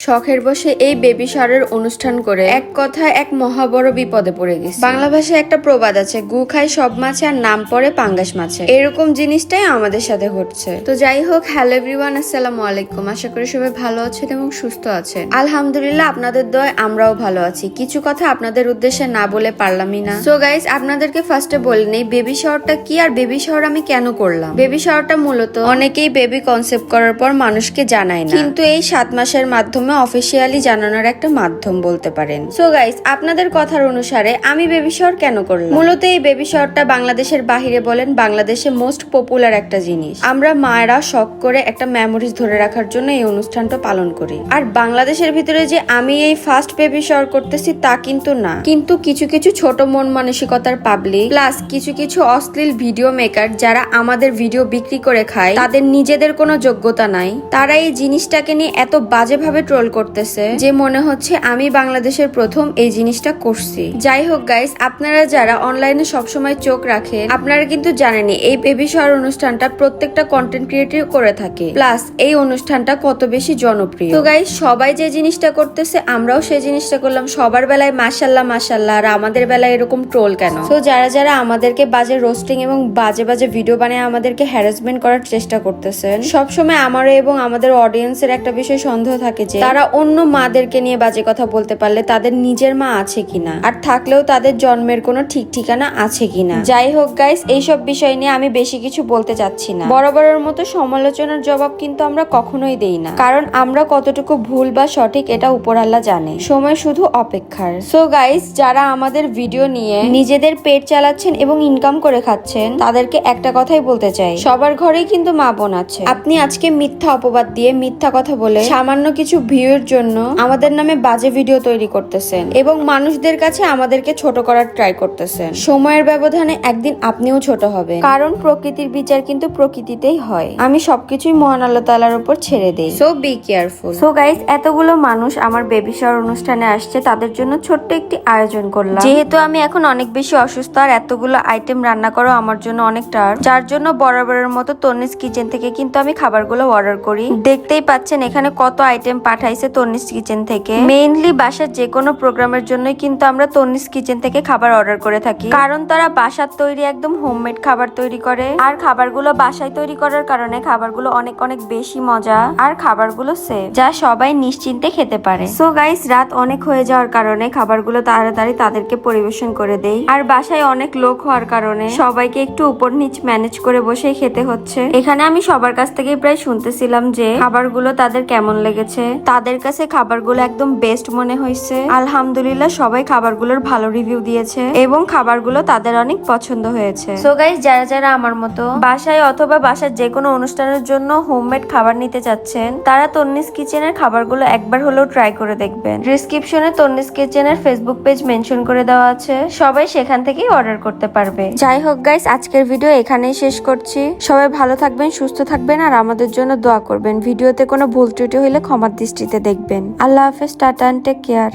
শখের বসে এই বেবি শাওয়ারের অনুষ্ঠান করে এক কথায় এক মহা বড় বিপদে পড়ে গেছে। বাংলা ভাষায় একটা প্রবাদ আছে, গু খায় সব মাছে আর নাম পড়ে পাঙ্গাস মাছে। এরকম জিনিসটাই আমাদের সাথে ঘটছে। তো যাই হোক, হ্যালো এভরিওয়ান, আসসালামু আলাইকুম। আশা করি সবাই ভালো আছেন এবং সুস্থ আছেন। আলহামদুলিল্লাহ, আপনাদের দয়ায় আমরাও ভালো আছি। কিছু কথা আপনাদের উদ্দেশ্যে না বলে পারলামই না। সো গাইস, আপনাদেরকে ফার্স্টে বলে নেই বেবি শাওয়ারটা কি আর বেবি শাওয়ার আমি কেন করলাম। বেবি শাওয়ারটা মূলত অনেকেই বেবি কনসেপ্ট করার পর মানুষকে জানায় না, কিন্তু এই 7 মাসের মাধ্যমে অফিসিয়ালি জানানোর একটা মাধ্যম বলতে পারেন। সো গাইস, আপনাদের কথার অনুসারে আমি বেবি শাওয়ার কেন করলাম। মূলত এই বেবি শাওয়ারটা বাংলাদেশের বাহিরে বলেন বাংলাদেশে মোস্ট পপুলার একটা জিনিস। আমরা মায়েরা শখ করে একটা মেমোরিজ ধরে রাখার জন্য এই অনুষ্ঠানটা পালন করি। আর বাংলাদেশের ভিতরে যে আমি এই ফার্স্ট বেবি শাওয়ার করতেছি তা কিন্তু না, কিন্তু কিছু কিছু ছোট মন মানসিকতার পাবলিক প্লাস কিছু কিছু অশ্লীল ভিডিও মেকার যারা আমাদের ভিডিও বিক্রি করে খায়, তাদের নিজেদের কোনো যোগ্যতা নাই, তারা এই জিনিসটাকে নিয়ে এত বাজেভাবে ট্রোল করতেছে যে মনে হচ্ছে আমি বাংলাদেশের প্রথম এই জিনিসটা করছি। যাই হোক গাইস, আপনারা যারা অনলাইনে সবসময় চোখ রাখেন, আপনারা কিন্তু জানেনই এই বেবি শাওয়ার অনুষ্ঠানটা প্রত্যেকটা কন্টেন্ট ক্রিয়েটর করে থাকে, প্লাস এই অনুষ্ঠানটা কত বেশি জনপ্রিয়। তো গাইস, সবাই যে জিনিসটা করতেছে আমরাও সেই জিনিসটা করলাম। সবার বেলায় মাশাল্লাহ মাশাল্লাহ, আর আমাদের বেলায় এরকম ট্রোল কেন? তো যারা যারা আমাদেরকে বাজে রোস্টিং এবং বাজে বাজে ভিডিও বানিয়ে আমাদেরকে হ্যারাসমেন্ট করার চেষ্টা করতেছেন, সবসময় আমারও এবং আমাদের অডিয়েন্সের একটা বিষয় সন্দেহ থাকে যে তারা অন্য মাদেরকে নিয়ে বাজে কথা বলতে পারলে তাদের নিজের মা আছে কিনা, আর থাকলেও তাদের জন্মের কোনো ঠিক ঠিকানা আছে কিনা। যাই হোক গাইস, এইসব বিষয় নিয়ে আমি বেশি কিছু বলতে চাচ্ছি না। বরাবরের মতো সমালোচনার জবাব কিন্তু আমরা কখনোই দেই না, কারণ আমরা কতটুকু ভুল বা সঠিক এটা উপরআল্লাহ জানে। সময় শুধু অপেক্ষার। সো গাইস, যারা আমাদের ভিডিও নিয়ে নিজেদের পেট চালাচ্ছেন এবং ইনকাম করে খাচ্ছেন, তাদেরকে একটা কথাই বলতে চাই, সবার ঘরেই কিন্তু মা বোন আছে। আপনি আজকে মিথ্যা অপবাদ দিয়ে মিথ্যা কথা বলে সামান্য কিছু ভিউর জন্য আমাদের নামে বাজে ভিডিও তৈরি করতেছেন এবং মানুষদের কাছে আমাদেরকে ছোট করার ট্রাই করতেছেন। সময়ের ব্যবধানে একদিন আপনিও ছোট হবে, কারণ প্রকৃতির বিচার কিন্তু প্রকৃতিতেই হয়। আমি সবকিছুই মহান আল্লাহ তাআলার উপর ছেড়ে দেই। So be careful. So guys, এতগুলো মানুষ আমার বেবি শাওয়ার অনুষ্ঠানে আসছে, তাদের জন্য ছোট্ট একটি আয়োজন করলাম। যেহেতু আমি এখন অনেক বেশি অসুস্থ আর এতগুলো আইটেম রান্না করা আমার জন্য অনেক টাফ, যার জন্য বরাবরের মতো তন্নিস কিচেন থেকে কিন্তু আমি খাবারগুলো অর্ডার করি। দেখতেই পাচ্ছেন এখানে কত আইটেম পাঠাইছে তন্নিস কিচেন থেকে। মেইনলি বাসার যে কোনো প্রোগ্রামের জন্যই কিন্তু আমরা তন্নিস কিচেন থেকে খাবার অর্ডার করে থাকি, কারণ তারা বাসার তৈরি একদম হোমমেড খাবার তৈরি করে। আর খাবারগুলো বাসায় তৈরি করার কারণে খাবারগুলো অনেক অনেক বেশি মজা, আর খাবারগুলো সেফ, যা সবাই নিশ্চিন্তে খেতে পারে। সো গাইস, রাত অনেক হয়ে যাওয়ার কারণে খাবারগুলো তাড়াতাড়ি তাদেরকে পরিবেশন করে দেই। আর বাসায় অনেক লোক হওয়ার কারণে সবাইকে একটু উপর নিচ ম্যানেজ করে বসেই খেতে হচ্ছে। এখানে আমি সবার কাছ থেকে প্রায় শুনতেছিলাম যে খাবারগুলো তাদের কেমন লেগেছে। তাদের কাছে খাবারগুলো একদম বেস্ট মনে হয়েছে। আলহামদুলিল্লাহ, সবাই খাবারগুলোর ভালো রিভিউ দিয়েছে এবং খাবারগুলো তাদের অনেক পছন্দ হয়েছে। সো গাইস, যারা যারা আমার মতো বাসায় অথবা বাসার যে কোনো অনুষ্ঠানের জন্য হোমমেড খাবার নিতে চাচ্ছেন, তারা তন্নিস কিচেনের খাবারগুলো একবার হলেও ট্রাই করে দেখবেন। ডেসক্রিপশনে তন্নিস কিচেনের ফেসবুক পেজ মেনশন করে দেওয়া আছে, সবাই সেখান থেকেই অর্ডার করতে পারবে। যাই হোক গাইস, আজকের ভিডিও এখানেই শেষ করছি। সবাই ভালো থাকবেন, সুস্থ থাকবেন, আর আমাদের জন্য দোয়া করবেন। ভিডিওতে কোনো ভুল ত্রুটি হলে ক্ষমার দৃষ্টিতে দেখবেন। আল্লাহ হাফেজ, টাটা, টেক কেয়ার।